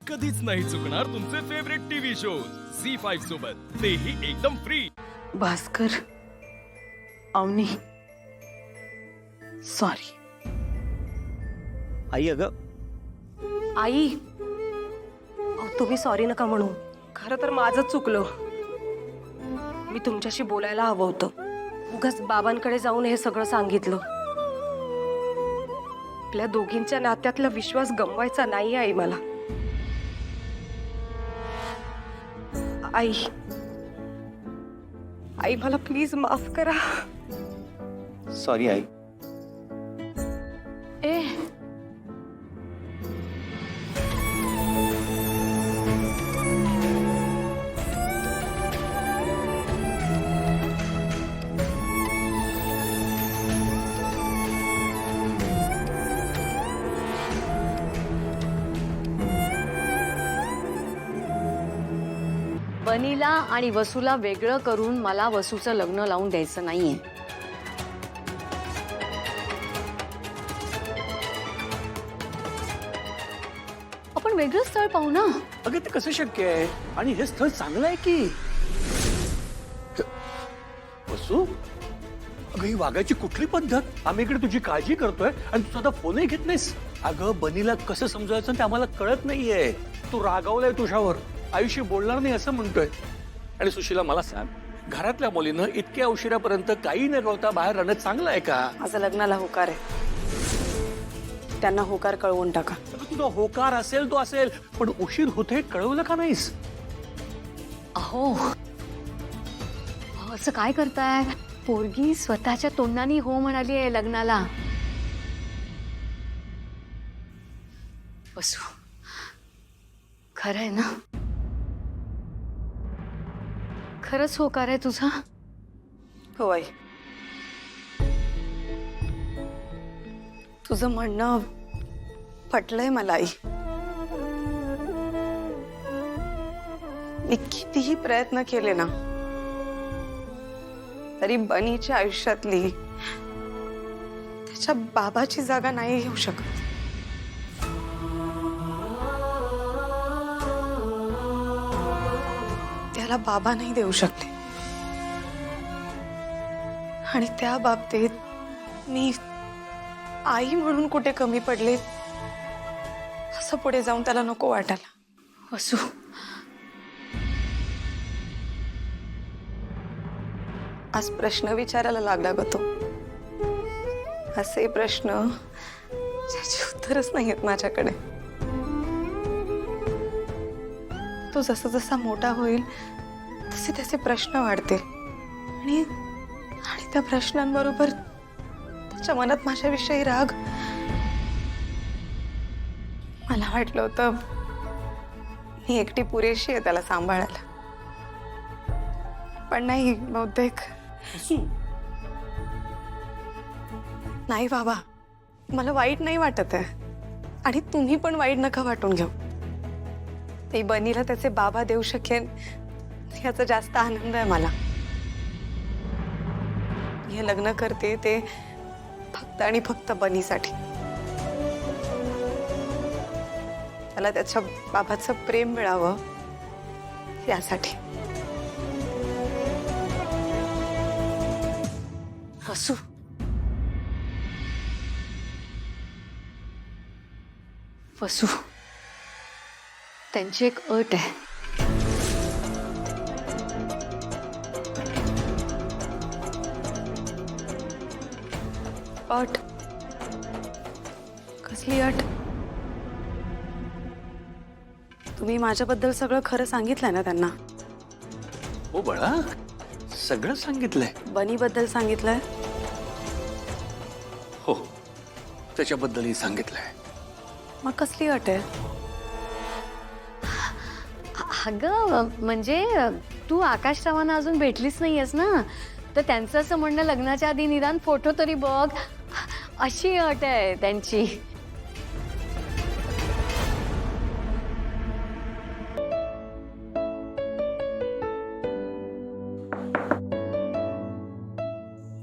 कधीच नाही चुकणार तुमचे फेवरेट टीव्ही शोज झी5 सोबत, तेही एकदम फ्री। भास्कर, अवनी, सॉरी। आई अगं आई, तुम्ही सॉरी नका म्हणू। खरं तर माझंच चुकलं। मी तुमच्याशी बोलायला हवं होतं। उगाच बाबांकडे जाऊन हे सगळं सांगितलं। आपल्या दोघींच्या नात्यातला विश्वास गमवायचा नाही आई मला। आई, आई मला प्लीज माफ करा। Sorry I. ए बनीला आणि वसूला वेगळं करून मला वसूचं लग्न लावून द्यायचं नाहीये। आपण वेगळं स्थळ पाहू ना। अगं ते कसं शक्य आहे? आणि हे स्थळ चांगलं आहे की वसू, अगं ही वागायची कुठली पद्धत? आम्ही इकडे तुझी काळजी करतोय आणि तू स्वतः फोनही घेत नाहीस। अगं बनीला कसं समजायचं ते आम्हाला कळत नाहीये। तू रागावलाय तुझ्यावर, आयुष्य बोलणार नाही असं म्हणतोय। आणि सुशीला मला सांग, घरातल्या मुलीनं इतक्या उशिरापर्यंत काही न कळता बाहेर राहणं चांगलं आहे का? माझा लग्नाला होकार आहे। त्यांना होकार कळवून टाका। अगं तुझा होकार असेल तो असेल, पण उशीर होते कळवलं का नाहीस? अहो, असं काय करताय? पोरगी स्वतःच्या तोंडाने हो म्हणाली आहे लग्नाला। वसू, खरं आहे ना? खरंच होकार आहे तुझा? हो आई, तुझं म्हणणं पटलंय मला आई। मी कितीही प्रयत्न केले ना तरी बनीच्या आयुष्यातली त्याच्या बाबाची जागा नाही घेऊ शकत। त्याला बाबा नाही देऊ शकले आणि त्या बाबतीत मी आई म्हणून कुठे कमी पडले असं पुढे जाऊन त्याला नको वाटायला। वसू, आज प्रश्न विचारायला लागला ग तो। असे प्रश्न ज्याची उत्तरच नाही आहेत माझ्याकडे। तो जसा जसा मोठा होईल तसे त्याचे प्रश्न वाढतील आणि त्या प्रश्नांबरोबर त्याच्या मनात माझ्याविषयी राग। मला वाटलं होतं मी एकटी पुरेशी आहे त्याला सांभाळायला, पण नाही। बहुतेक नाही बाबा, मला वाईट नाही वाटत आहे आणि तुम्ही पण वाईट नका वाटून घेऊ। मी बनीला त्याचे बाबा देऊ शकेन याचा जास्त आनंद आहे मला। हे लग्न करते ते फक्त आणि फक्त बनीसाठी। त्याला त्याच्या बाबाचं प्रेम मिळावं यासाठी। वसू, वसू, त्यांची एक अट आहे। अट? कसली अट? तुम्ही माझ्याबद्दल सगळं खरं सांगितलंय ना त्यांना? हो बाळा, सगळं सांगितलंय। बनीबद्दल सांगितलंय? हो, त्याच्याबद्दलही सांगितलंय। मग कसली अट आहे? अगं म्हणजे तू आकाशरावांना अजून भेटलीच नाहीयेस ना, तर त्यांचं असं म्हणणं लग्नाच्या आधी निदान फोटो तरी बघ, अशी अट आहे त्यांची।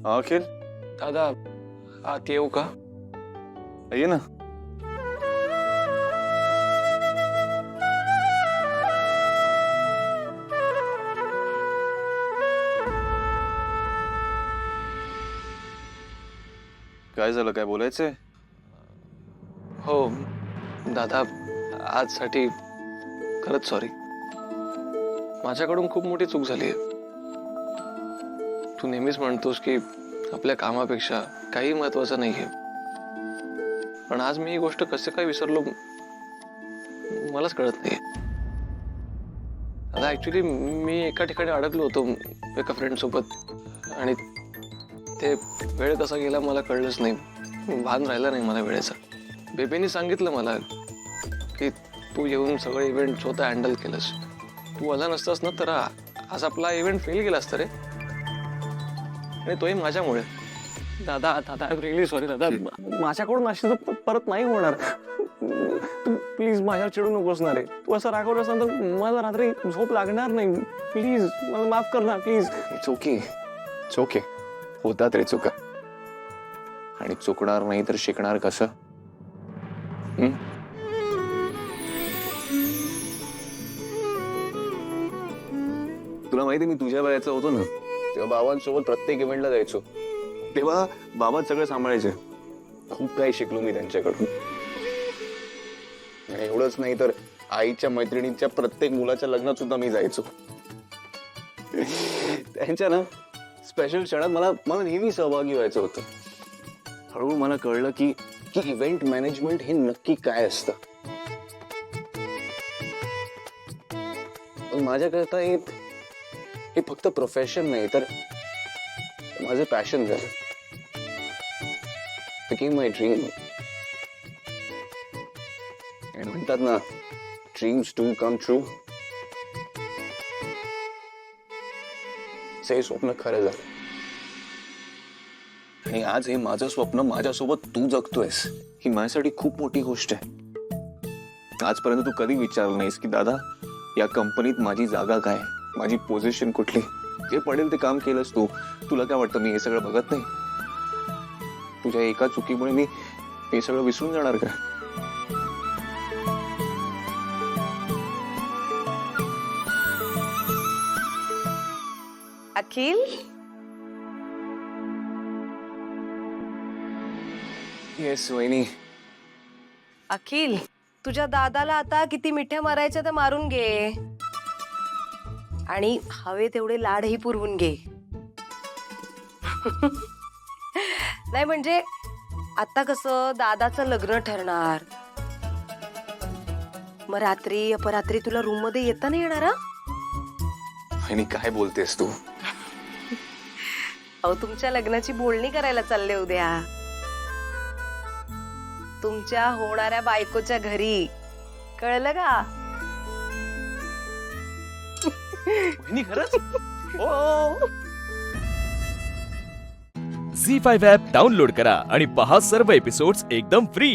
अखिल, दादा आत येऊ का? ये ना। काय झालं, काय बोलायचंय? हो दादा, आजसाठी खरंच सॉरी. माझ्याकडून खूप मोठी चूक झाली आहे. तू नेहमीच म्हणतोस की आपल्या कामापेक्षा काही महत्वाचं नाहीये, पण आज मी ही गोष्ट कसं काय विसरलो मलाच कळत नाही. आता ऍक्च्युली मी एका ठिकाणी अडकलो होतो एका फ्रेंड सोबत, आणि ते वेळ कसा गेला मला कळलंच नाही. भान राहिला नाही मला वेळेचा. बेबीने सांगितलं मला की तू येऊन सगळे इव्हेंट स्वतः हँडल केलंस. तू आला नसतास ना तर आज आपला इव्हेंट फेल गेला असता रे, आणि तोही माझ्यामुळे. दादा दादा रिअली सॉरी दादा, माझ्याकडून अशी परत नाही होणार. तू प्लीज माझ्यावर चिडू नकोस ना रे. तू असं रागवलंस ना तर मला रात्री झोप लागणार नाही. प्लीज मला माफ कर ना प्लीज. It's okay. होतात रे चुका, आणि चुकणार नाही तर शिकणार कसं? तुला माहिती, मी तुझ्या वयाचा होतो ना तेव्हा बाबांसोबत प्रत्येक इव्हेंटला जायचो. तेव्हा बाबा सगळं सांभाळायचे. खूप काही शिकलो मी त्यांच्याकडून. आणि एवढंच नाही तर आईच्या मैत्रिणींच्या प्रत्येक मुलाच्या लग्नात सुद्धा मी जायचो. त्यांच्या ना स्पेशल क्षणात मला नेहमी सहभागी व्हायचं होतं. हळूहळू मला कळलं की इव्हेंट मॅनेजमेंट हे नक्की काय असतं. पण माझ्याकरता हे फक्त प्रोफेशन नाही तर माझं पॅशन झालं. became my dream. आणि म्हणतात ना, ड्रीम्स डू कम ट्रू. हे स्वप्न खरं झालं, आणि आज हे माझं स्वप्न माझ्यासोबत तू जगतोयस, ही माझ्यासाठी खूप मोठी गोष्ट आहे. आजपर्यंत तू कधी विचारलं नाहीस की दादा या कंपनीत माझी जागा काय, माझी पोझिशन कुठली. जे पडेल ते काम केलंस तू. तुला काय वाटतं मी हे सगळं बघत नाही? तुझ्या एका चुकीमुळे मी हे सगळं विसरून जाणार का? अखिल, येस वहिनी. अखिल, तुझ्या दादाला आता किती मिठ्या मारायच्या तर मारून घे, आणि हवे तेवढे लाडही पुरवून घे. नाही म्हणजे आता कसं दादाचं लग्न ठरणार, मग रात्री अपरात्री तुला रूम मध्ये येता नाही येणार? वहिनी काय बोलतेस तू? अहो, तुमच्या लग्नाची बोलणी करायला चालले उद्या, तुमच्या होणाऱ्या बायकोच्या घरी. कळलं का? वहिनी खरंच? हो. झी5 ॲप डाउनलोड करा आणि पहा सर्व एपिसोड्स एकदम फ्री.